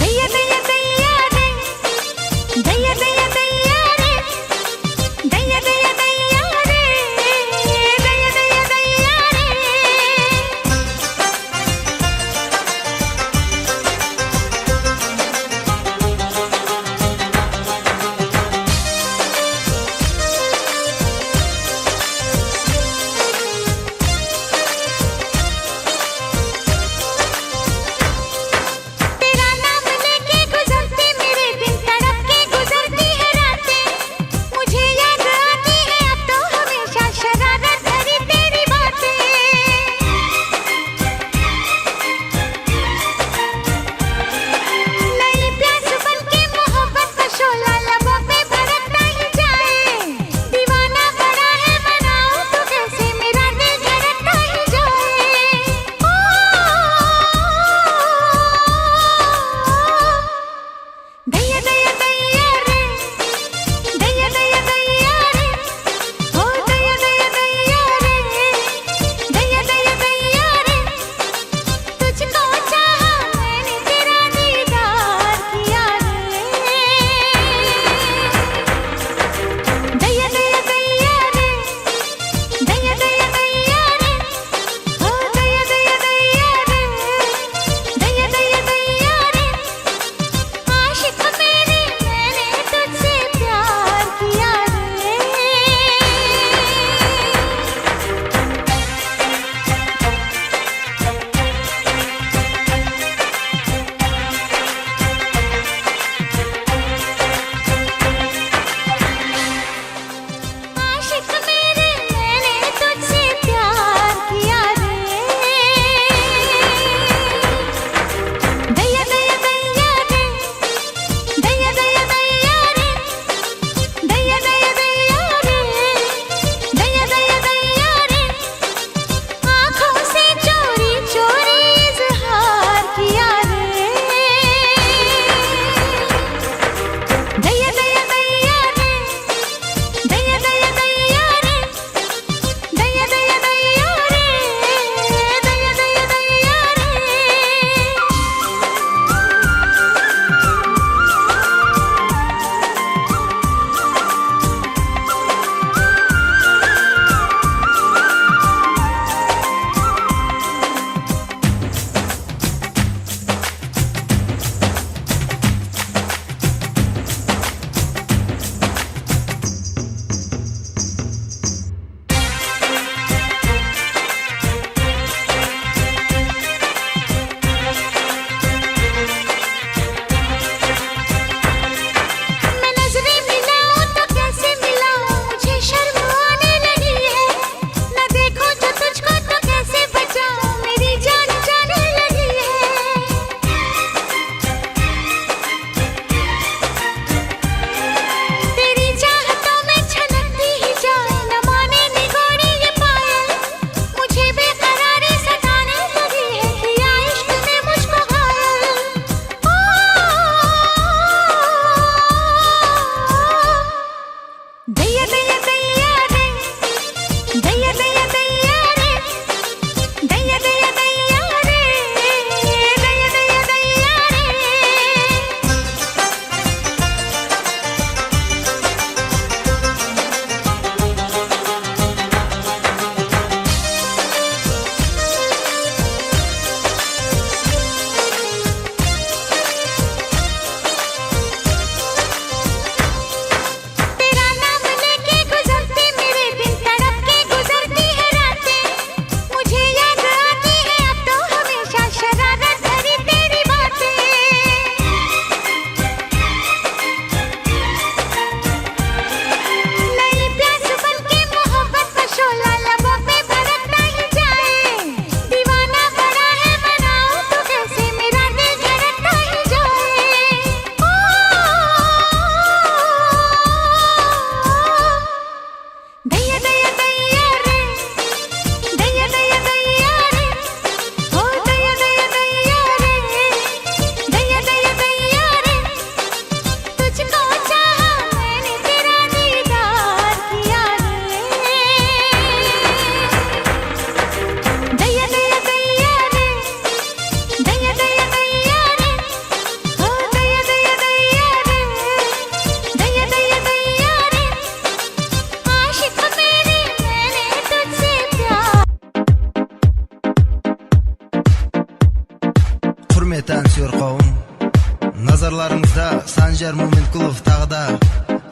దయ్య దయ్య దయ్యారే దయ్య దయ్య దయ్యారే దయ్య దయ్య దయ్యారే దయ్య దయ్య దయ్యారే तेरा नाम लेके назарларыңызда Санжар Моминкулов тағы да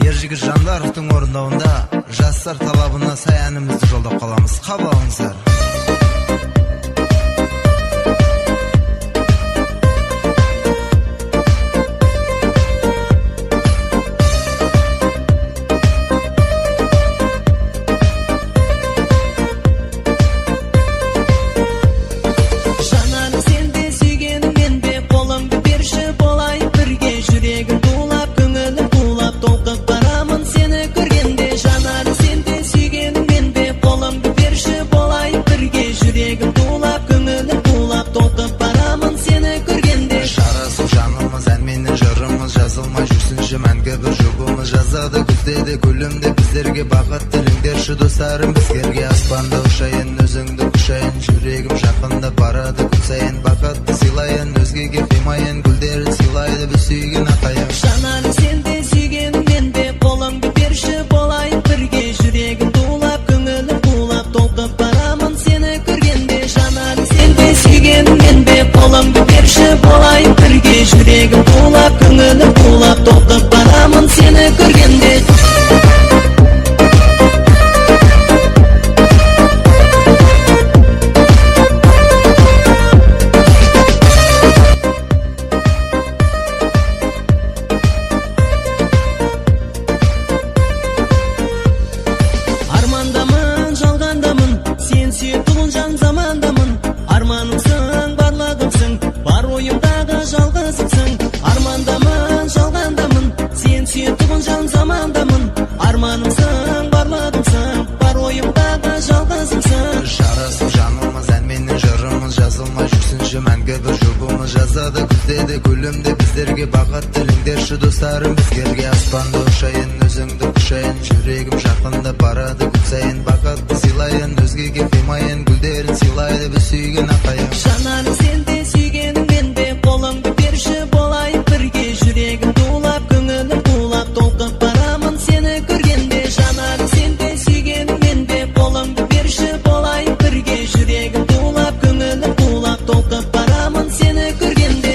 Ержігіт Жандаровтың орындауында жастар талабына сай әнімізді жолдап қаламыз. Қабыл алыңыздар. Жазады күздеді гүлімді біздерге бақыт тіліңдерші достарым біздерге аспанда ұшайын өзіңді құшайын жүрегім жақында барады күн сайын бақытты сыйлайын өзгеге қимайын гүлдерін сыйлайды біз сүйген ақайым жанарым сенде сүйгенім менде қолыңды берші болайық бірге жүрегім тулап көңілім тулап толқып барамын сені көргенде жанарым сенде сүйгенім менде қолыңды берші болайық бірге жүрегім тулап көңілім тулап толқып барамын сені көргенде армандамын жалғандамын сен сүйетін жан замандамын арманымсың барлығымсың бар ойымдағы жалғызымсың армандамын жалғандамын сен сүйетін жан замандамын арманымсың барлығымсың бар ойымдағы жалғызымсың жарасып жанымыз әнменен жырымыз жазылмай жүрсінші мәңгі бір жұбымыз жазады күздеді гүлімді біздерге бақыт тіліңдерші достарым біздерге аспанда ұшайын өзіңді құшайын жүрегім жақында барады күн сайын бақытты сыйлайын өзгеге қимайын гүлдерін сыйлайды біз сүйген ақайым жанарым сенде сүйгенім менде қолыңды берші болайық бірге жүрегім тулап көңілім тулап толқып барамын сені көргенде жанарым сенде сүйгенім менде қолыңды берші болайық бірге жүрегім тулап көңілім тулап толқып барамын сені көргенде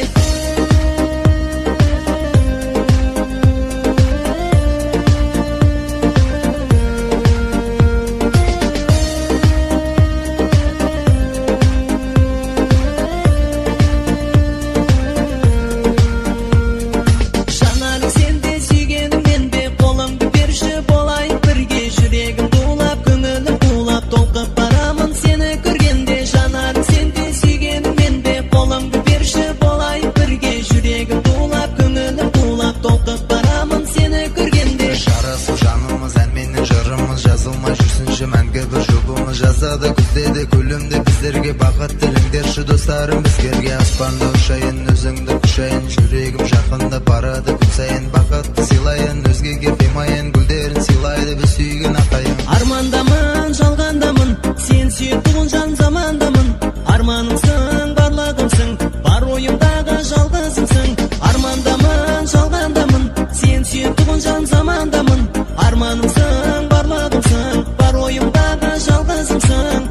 жанарым сенде сүйгенім менде қолыңды берші болайық бірге жүрегім тулап көңілім тулап толқып барамын сені көргенде жанарым сенде сүйгенім менде қолыңды берші болайық бірге жүрегім тулап көңілім тулап толқып барамын сені көргенде жарасып жанымыз әнменен жырымыз жазылмай жүрсінші мәңгі бір жұбымыз жазады күздеді гүлімді біздерге бақыт тіліңдерші достарым біздерге аспанда ұшайын өзіңді құшайын жүрегім жақында барады күн сайын бақытты сыйлайын өзгеге қимайын гүлдерін сыйлайды біз сүйген ақайым армандамын жалғандамын сен сүйетін жан замандамын арманымсың барлығымсың бар ойымдағы жалғызымсың армандамын жалғандамын сен сүйетін жан замандамын арманымсың барлығымсың бар ойымдағы жалғызымсың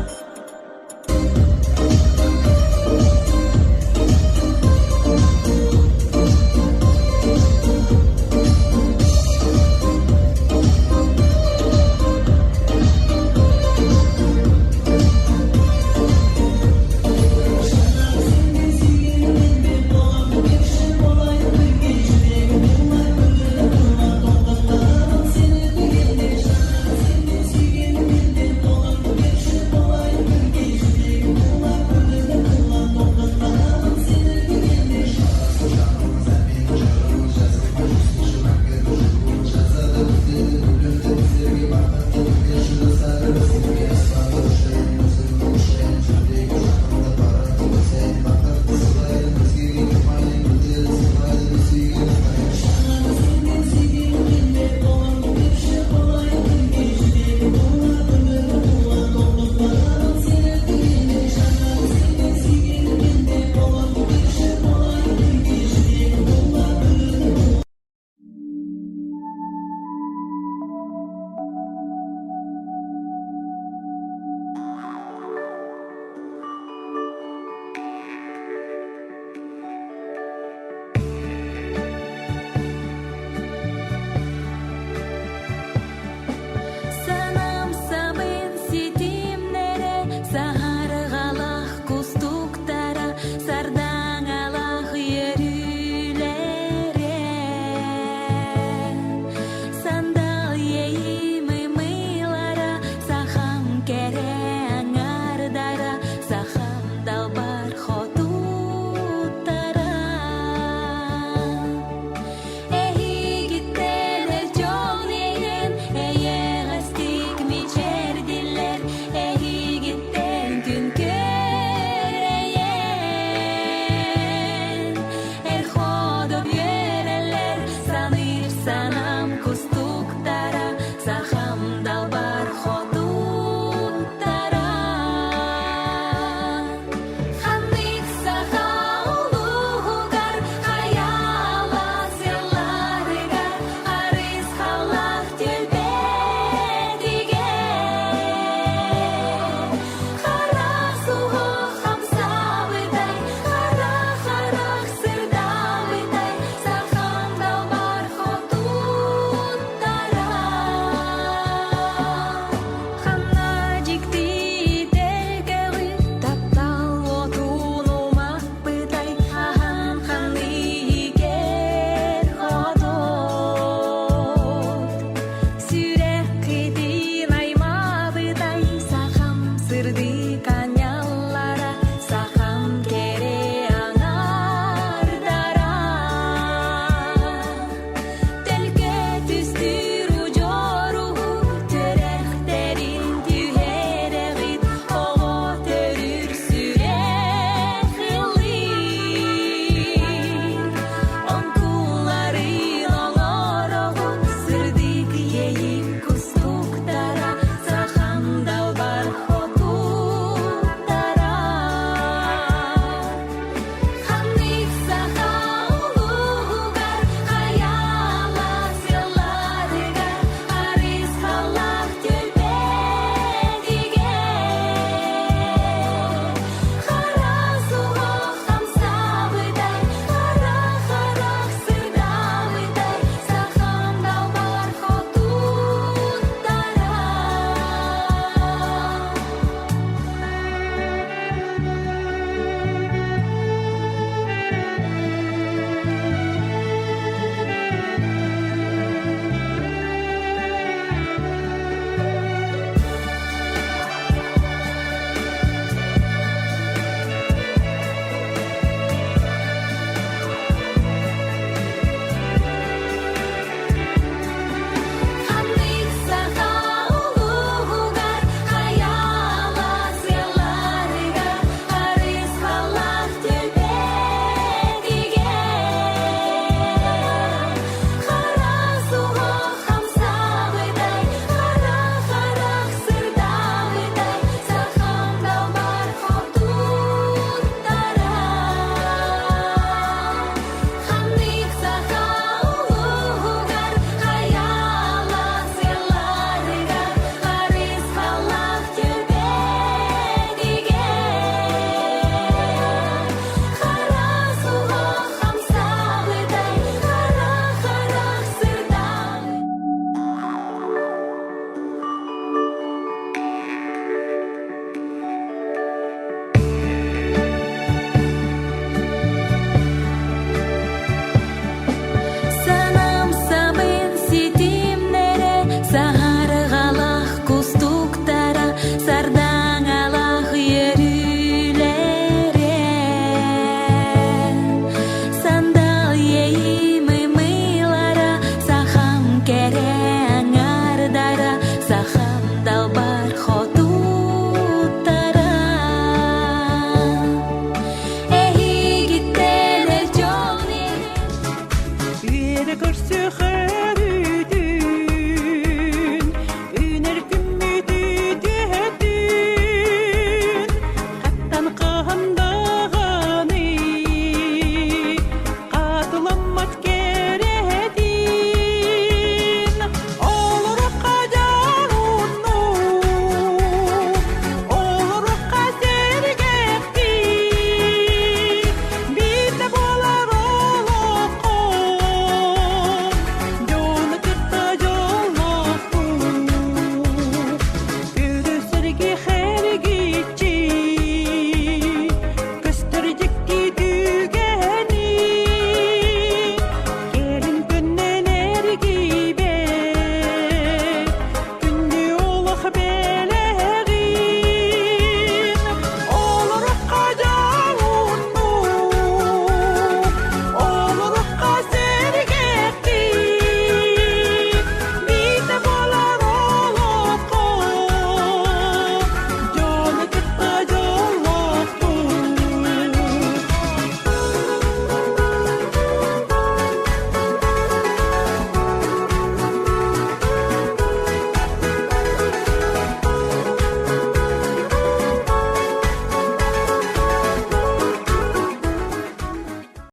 сені көрсе